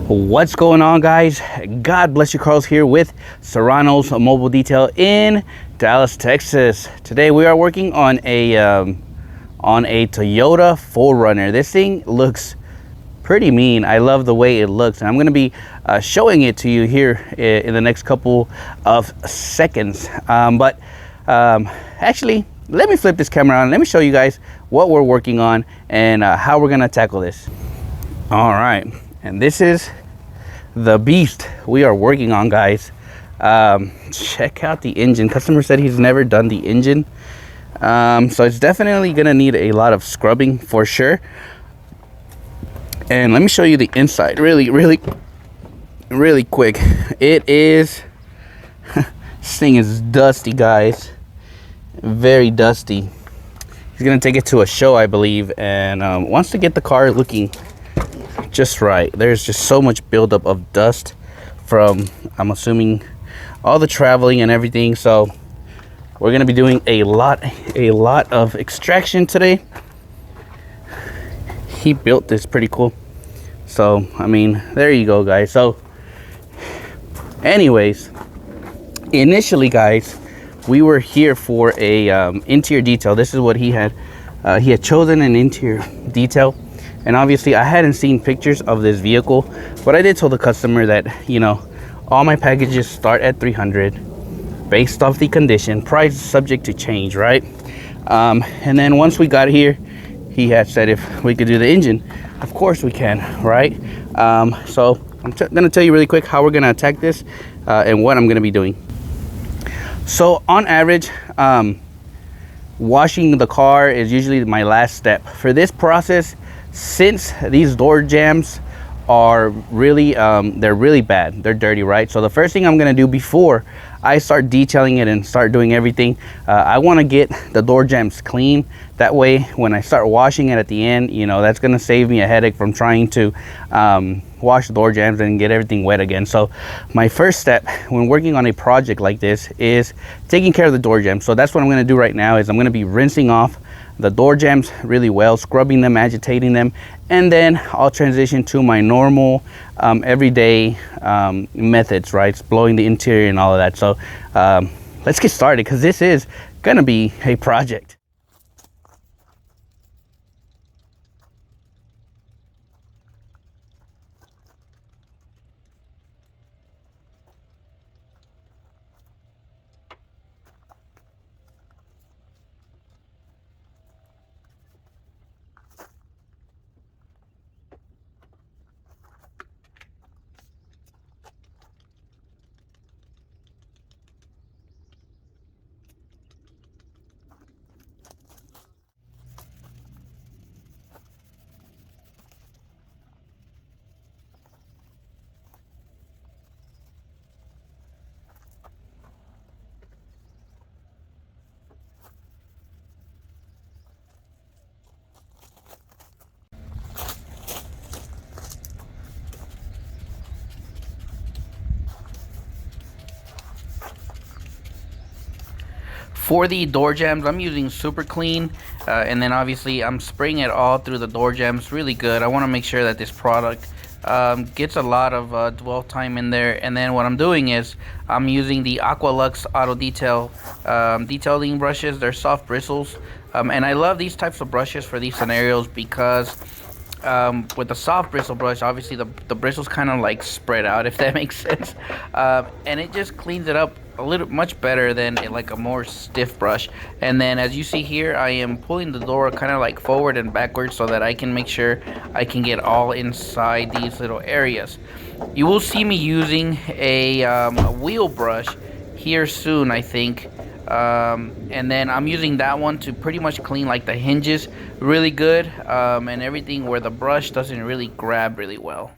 What's going on, guys? God bless you. Carlos here with Serrano's Mobile Detail in Dallas, Texas. Today we are working on a Toyota 4Runner. This thing looks pretty mean. I love the way it looks, and I'm going to be showing it to you here in the next couple of seconds. Actually, let me flip this camera on. Let me show you guys what we're working on and how we're going to tackle this. All right. And this is the beast we are working on, guys. Check out the engine. Customer said he's never done the engine. So it's definitely gonna need a lot of scrubbing for sure. And let me show you the inside really quick. It is, this thing is dusty, guys. Very dusty. He's gonna take it to a show, I believe, and wants to get the car looking just right. There's just so much buildup of dust from, I'm assuming, all the traveling and everything. So we're gonna be doing a lot of extraction today. He built this pretty cool. So I mean, there you go, guys. So anyways, initially, guys, we were here for a interior detail. This is what he had chosen, an interior detail. And obviously I hadn't seen pictures of this vehicle, but I did tell the customer that, you know, all my packages start at 300 based off the condition. Price is subject to change, right? And then once we got here, he had said if we could do the engine, of course we can, right? So I'm gonna tell you really quick how we're gonna attack this and what I'm gonna be doing. So on average, washing the car is usually my last step. For this process, since these door jambs are really they're really bad, they're dirty, right? So the first thing I'm gonna do before I start detailing it and start doing everything, I want to get the door jambs clean. That way when I start washing it at the end, you know, that's gonna save me a headache from trying to wash the door jambs and get everything wet again. So my first step when working on a project like this is taking care of the door jambs. So that's what I'm going to do right now. Is I'm going to be rinsing off the door jambs really well, scrubbing them, agitating them, and then I'll transition to my normal everyday methods, right? Blowing the interior and all of that. So let's get started, because this is going to be a project. For the door jambs, I'm using super clean, and then obviously I'm spraying it all through the door jambs really good. I want to make sure that this product gets a lot of dwell time in there. And then what I'm doing is I'm using the Aqualux Auto Detail detailing brushes. They're soft bristles, and I love these types of brushes for these scenarios because with the soft bristle brush, obviously the bristles kind of like spread out, if that makes sense, and it just cleans it up a little much better than like a more stiff brush. And then as you see here, I am pulling the door kind of like forward and backwards so that I can make sure I can get all inside these little areas. You will see me using a wheel brush here soon, I think. And then I'm using that one to pretty much clean like the hinges really good, and everything where the brush doesn't really grab really well.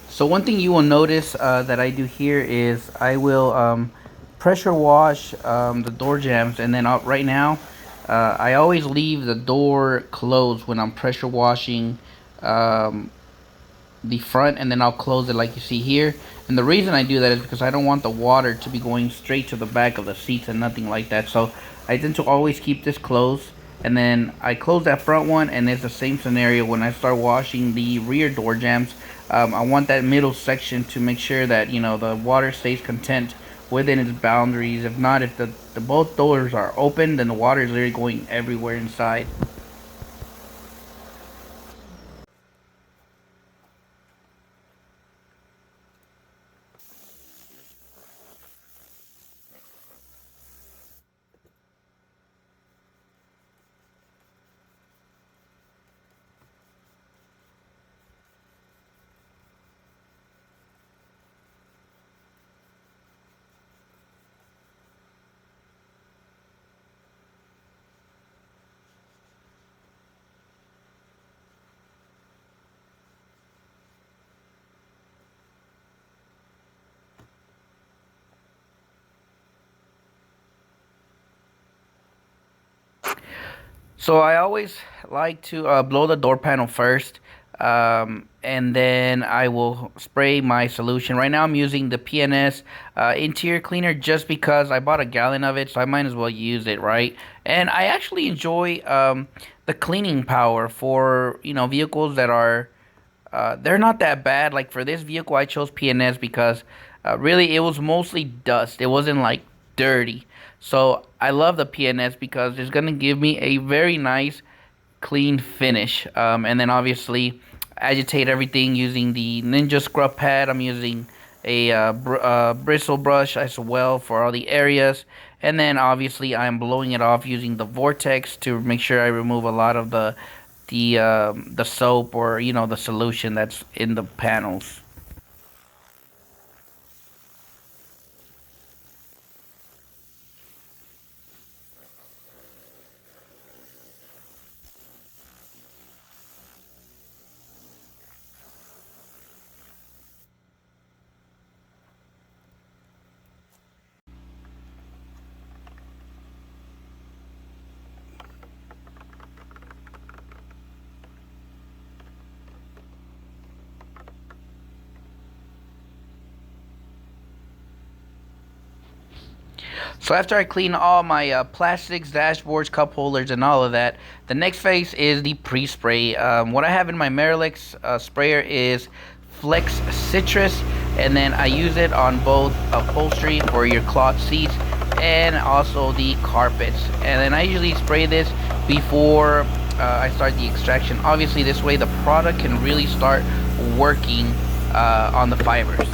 So one thing you will notice that I do here is I will pressure wash the door jambs, and then right now I always leave the door closed when I'm pressure washing the front, and then I'll close it like you see here, And the reason I do that is because I don't want the water to be going straight to the back of the seats and nothing like that. So I tend to always keep this closed. And then I close that front one, and it's the same scenario when I start washing the rear door jambs. I want that middle section to make sure that, you know, the water stays content within its boundaries. If not, if the both doors are open, then the water is literally going everywhere inside. So I always like to blow the door panel first, and then I will spray my solution. Right now I'm using the PNS interior cleaner just because I bought a gallon of it, so I might as well use it, right? And I actually enjoy the cleaning power for, you know, vehicles that are they're not that bad. Like for this vehicle, I chose PNS because really it was mostly dust. It wasn't like dirty. So I love the PNS because it's gonna give me a very nice, clean finish. And then obviously agitate everything using the Ninja Scrub Pad. I'm using a bristle brush as well for all the areas. And then obviously I'm blowing it off using the Vortex to make sure I remove a lot of the soap, or you know, the solution that's in the panels. So after I clean all my plastics, dashboards, cup holders, and all of that, the next phase is the pre-spray. What I have in my Merrillex sprayer is Flex Citrus, and then I use it on both upholstery for your cloth seats and also the carpets. And then I usually spray this before I start the extraction. Obviously, this way the product can really start working on the fibers.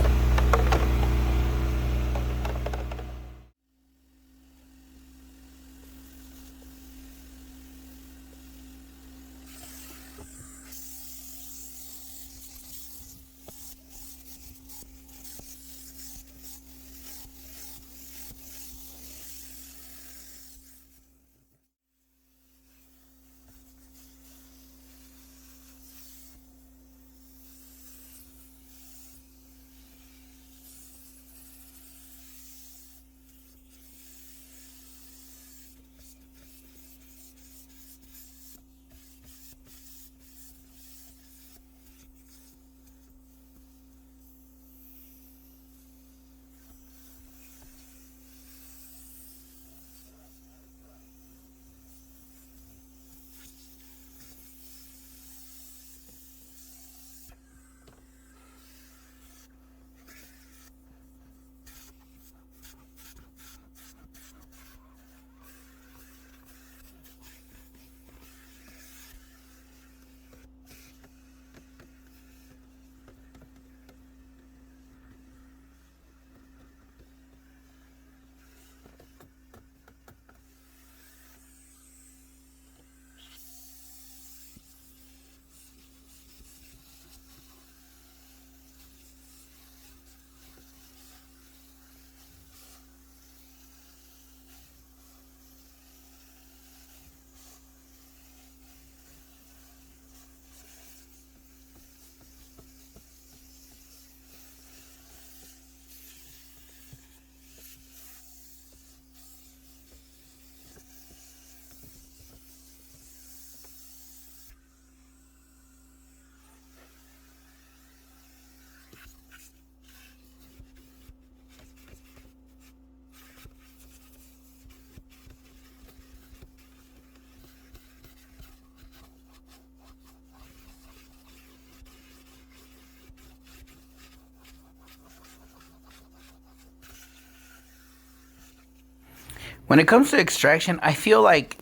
When it comes to extraction, I feel like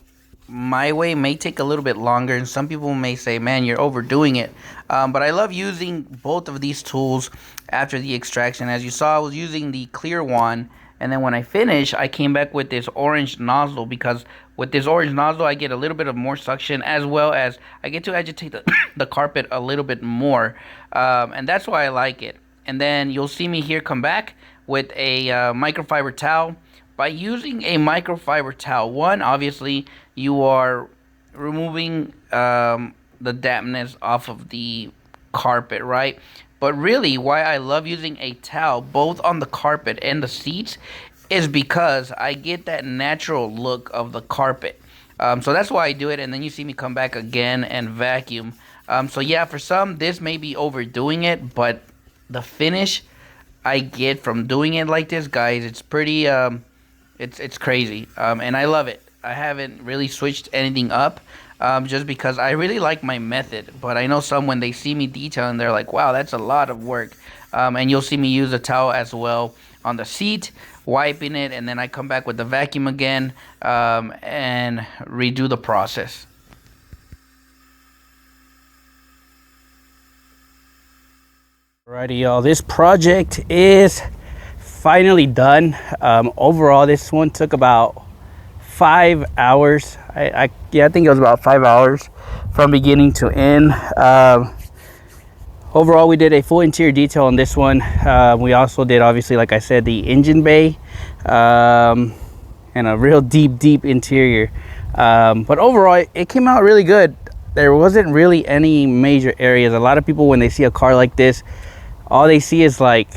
my way may take a little bit longer, and some people may say, man, you're overdoing it. But I love using both of these tools after the extraction. As you saw, I was using the clear one, and then when I finished, I came back with this orange nozzle, because with this orange nozzle I get a little bit of more suction, as well as I get to agitate the carpet a little bit more, and that's why I like it. And then you'll see me here come back with a microfiber towel. By using a microfiber towel, one, obviously you are removing the dampness off of the carpet, right? But really, why I love using a towel both on the carpet and the seats is because I get that natural look of the carpet. So that's why I do it, and then you see me come back again and vacuum. So yeah, for some, this may be overdoing it, but the finish I get from doing it like this, guys, it's pretty, it's crazy, and I love it. I haven't really switched anything up, just because I really like my method. But I know some, when they see me detailing, they're like, wow, that's a lot of work. And you'll see me use a towel as well on the seat, wiping it, and then I come back with the vacuum again, and redo the process. Alrighty, y'all, this project is finally done. Overall, this one took about 5 hours. Yeah, I think it was about 5 hours from beginning to end. Overall, we did a full interior detail on this one. We also did, obviously, like I said, the engine bay, and a real deep interior. But overall, it came out really good. There wasn't really any major areas. A lot of people, when they see a car like this, all they see is like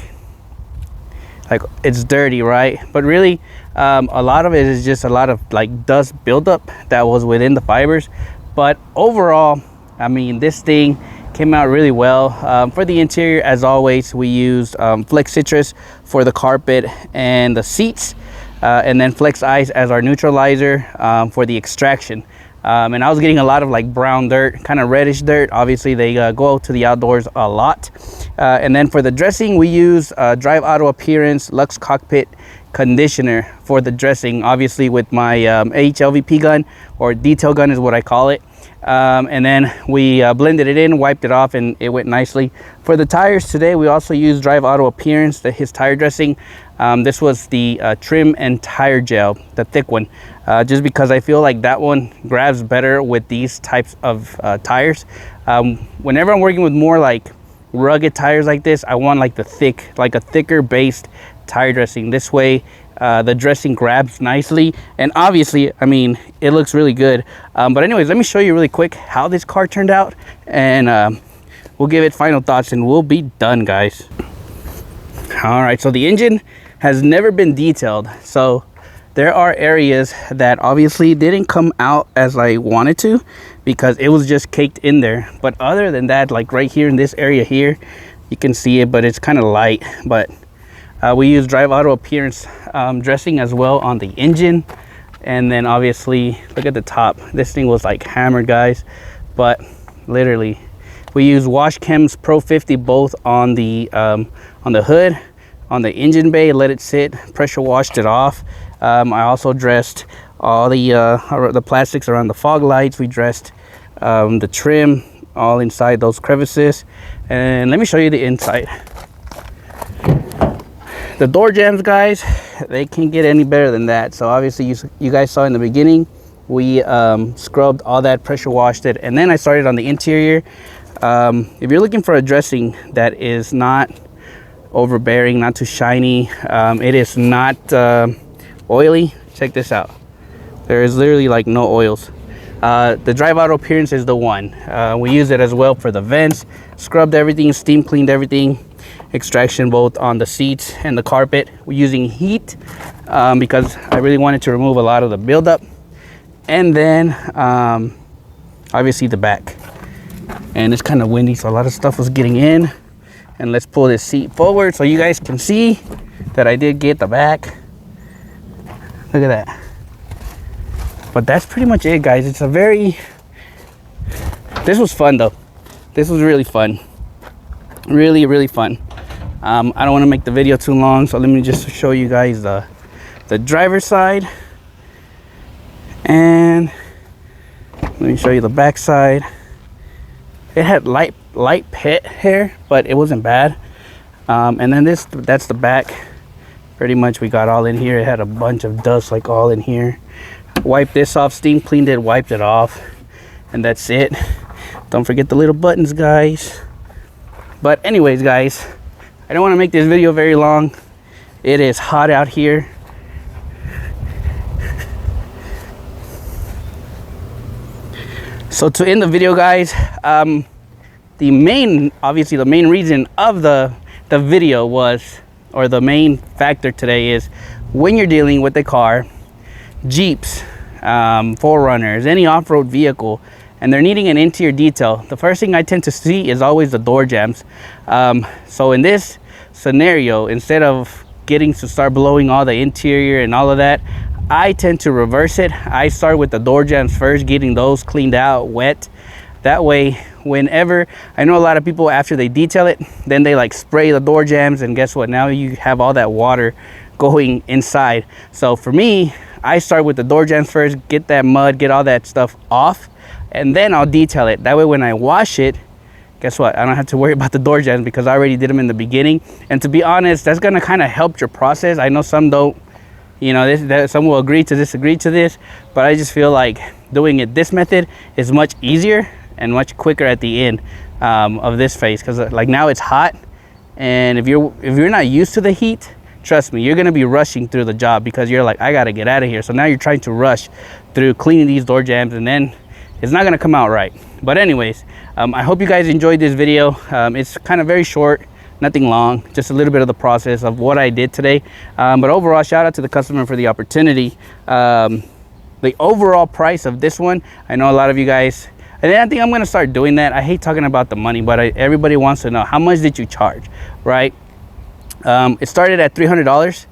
it's dirty, right? But really, a lot of it is just a lot of like dust buildup that was within the fibers. But overall, I mean, this thing came out really well. For the interior, as always, we used Flex Citrus for the carpet and the seats, and then Flex Ice as our neutralizer for the extraction. And I was getting a lot of like brown dirt, kind of reddish dirt. Obviously, they go to the outdoors a lot. And then for the dressing, we use Drive Auto Appearance Luxe Cockpit Conditioner for the dressing, obviously with my HLVP gun, or detail gun is what I call it. And then we blended it in, wiped it off, and it went nicely. For the tires today, we also used Drive Auto Appearance, his tire dressing. This was the trim and tire gel, the thick one, just because I feel like that one grabs better with these types of tires. Whenever I'm working with more like rugged tires like this, I want like a thicker based tire dressing. This way the dressing grabs nicely, and obviously, I mean, it looks really good. But anyways, let me show you really quick how this car turned out, and we'll give it final thoughts and we'll be done, guys. All right, so the engine has never been detailed, so there are areas that obviously didn't come out as I wanted to, because it was just caked in there. But other than that, like right here in this area here, you can see it, but it's kind of light. But we use Drive Auto Appearance dressing as well on the engine. And then obviously, look at the top. This thing was like hammered, guys. But literally, we use Wash Chems Pro 50 both on the hood, on the engine bay, let it sit, pressure washed it off. I also dressed all the plastics around the fog lights. We dressed the trim all inside those crevices. And let me show you the inside. The door jambs, guys, they can't get any better than that. So obviously you guys saw in the beginning, we scrubbed all that, pressure washed it, and then I started on the interior. If you're looking for a dressing that is not overbearing, not too shiny, it is not oily, check this out. There is literally like no oils. The Drive Auto Appearance is the one. We use it as well for the vents, scrubbed everything, steam cleaned everything. Extraction both on the seats and the carpet. We're using heat because I really wanted to remove a lot of the buildup. And then obviously the back. And it's kind of windy, so a lot of stuff was getting in. And let's pull this seat forward so you guys can see that I did get the back. Look at that. But that's pretty much it, guys. It's a very... This was fun, though. This was really fun. Really fun. I don't want to make the video too long, so let me just show you guys the driver's side. And let me show you the back side. It had light pit hair, but it wasn't bad. And then that's the back. Pretty much we got all in here. It had a bunch of dust like all in here. Wiped this off, steam cleaned it, wiped it off, and that's it. Don't forget the little buttons, guys. But anyways, guys, I don't want to make this video very long. It is hot out here. So to end the video, guys, the main reason of the video was, or the main factor today is, when you're dealing with a car, Jeeps, 4Runners, any off-road vehicle, and they're needing an interior detail, the first thing I tend to see is always the door jambs. So in this scenario, instead of getting to start blowing all the interior and all of that, I tend to reverse it. I start with the door jambs first, getting those cleaned out, wet. That way, whenever, I know a lot of people, after they detail it, then they like spray the door jambs, and guess what? Now you have all that water going inside. So for me, I start with the door jambs first, get that mud, get all that stuff off, and then I'll detail it. That way when I wash it, guess what? I don't have to worry about the door jambs because I already did them in the beginning. And to be honest, that's gonna kind of help your process. I know some don't, you know, some will agree to disagree to this, but I just feel like doing it this method is much easier and much quicker at the end of this phase, because like now it's hot, and if you're not used to the heat, trust me, you're gonna be rushing through the job because you're like, I gotta get out of here. So now you're trying to rush through cleaning these door jambs, and then it's not gonna come out right. But anyways, I hope you guys enjoyed this video. It's kind of very short, nothing long, just a little bit of the process of what I did today. But overall, shout out to the customer for the opportunity. The overall price of this one, I know a lot of you guys, and I think I'm gonna start doing that. I hate talking about the money, but everybody wants to know, how much did you charge, right? It started at $300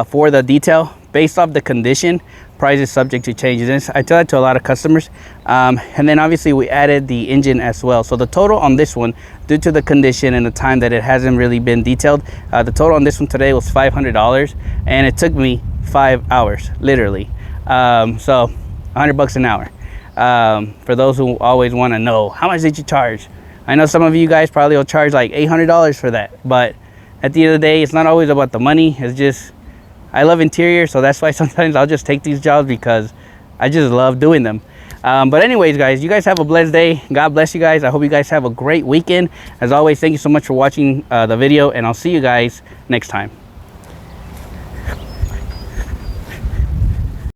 for the detail. Based off the condition, price is subject to changes. I tell that to a lot of customers. And then obviously we added the engine as well. So the total on this one, due to the condition and the time that it hasn't really been detailed, the total on this one today was $500, and it took me 5 hours, literally. So $100 an hour. For those who always want to know, how much did you charge? I know some of you guys probably will charge like $800 for that, but at the end of the day, it's not always about the money. It's just, I love interior, so that's why sometimes I'll just take these jobs because I just love doing them. But anyways, guys, you guys have a blessed day. God bless you guys. I hope you guys have a great weekend. As always, thank you so much for watching the video, and I'll see you guys next time.